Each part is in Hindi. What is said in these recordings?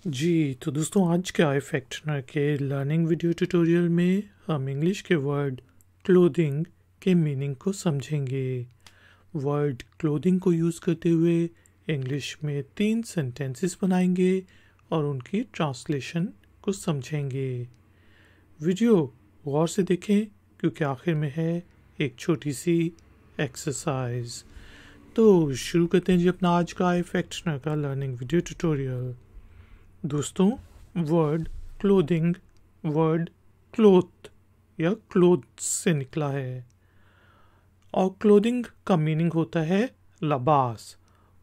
जी, तो दोस्तों आज के आई फैक्टनर के लर्निंग वीडियो ट्यूटोरियल में हम इंग्लिश के वर्ड क्लोथिंग के मीनिंग को समझेंगे। वर्ड क्लोथिंग को यूज़ करते हुए इंग्लिश में 3 सेंटेंसेस बनाएंगे और उनकी ट्रांसलेशन को समझेंगे। वीडियो गौर से देखें क्योंकि आखिर में है एक छोटी सी एक्सरसाइज। तो शुरू करते हैं जी अपना आज का आई फैक्टनर का लर्निंग वीडियो ट्यूटोरियल। दोस्तों, वर्ड क्लोथिंग वर्ड क्लोथ या क्लोथ्स से निकला है और क्लोथिंग का मीनिंग होता है लिबास।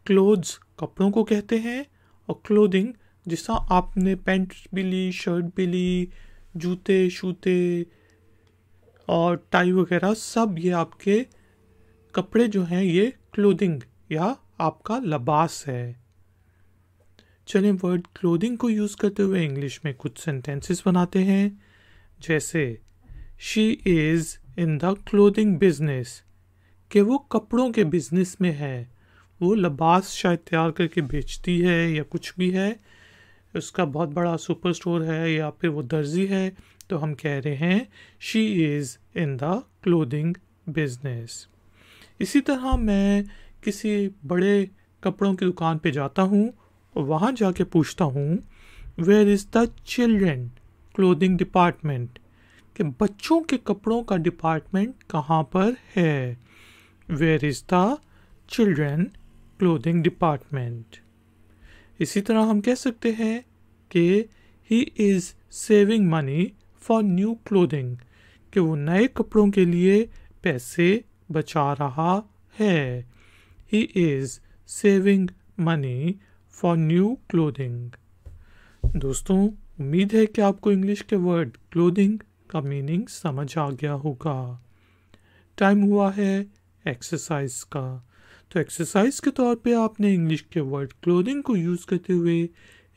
क्लोथ्स कपड़ों को कहते हैं और क्लोथिंग जिसका आपने पैंट भी ली, शर्ट भी ली, जूते शूते और टाई वगैरह सब ये आपके कपड़े जो हैं ये क्लोथिंग या आपका लिबास है। चलिए वर्ड क्लोथिंग को यूज़ करते हुए इंग्लिश में कुछ सेंटेंसेस बनाते हैं। जैसे she is in the clothing business, कि वो कपड़ों के बिजनेस में है, वो लिबास शायद तैयार करके बेचती है या कुछ भी है, उसका बहुत बड़ा सुपर स्टोर है या फिर वो दर्जी है, तो हम कह रहे हैं she is in the clothing business. इसी तरह मैं किसी बड़े कपड़ों की दुकान पे जाता हूँ और वहाँ जाके पूछता हूँ where is the children clothing department, कि बच्चों के कपड़ों का डिपार्टमेंट कहाँ पर है। Where is the children clothing department. इसी तरह हम कह सकते हैं कि he is saving money for new clothing, कि वो नए कपड़ों के लिए पैसे बचा रहा है। ही is saving money for new clothing. दोस्तों, उम्मीद है कि आपको इंग्लिश के वर्ड क्लोथिंग का मीनिंग समझ आ गया होगा। टाइम हुआ है एक्सरसाइज का। तो एक्सरसाइज के तौर पे आपने इंग्लिश के वर्ड क्लोथिंग को यूज़ करते हुए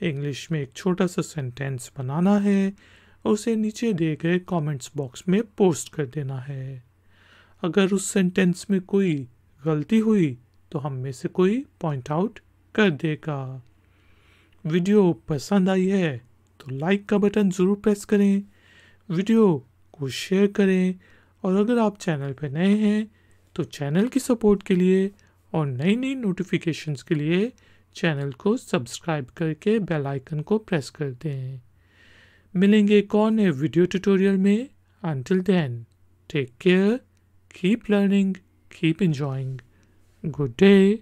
इंग्लिश में एक छोटा सा सेंटेंस बनाना है और उसे नीचे दिए गए कमेंट्स बॉक्स में पोस्ट कर देना है। अगर उस सेंटेंस में कोई गलती हुई तो हम में से कोई पॉइंट आउट कर देगा। वीडियो पसंद आई है तो लाइक का बटन ज़रूर प्रेस करें, वीडियो को शेयर करें और अगर आप चैनल पर नए हैं तो चैनल की सपोर्ट के लिए और नई नई नोटिफिकेशंस के लिए चैनल को सब्सक्राइब करके बेल आइकन को प्रेस कर दें। मिलेंगे एक और नए वीडियो ट्यूटोरियल में। Until then, take care, keep learning, keep enjoying. Good day.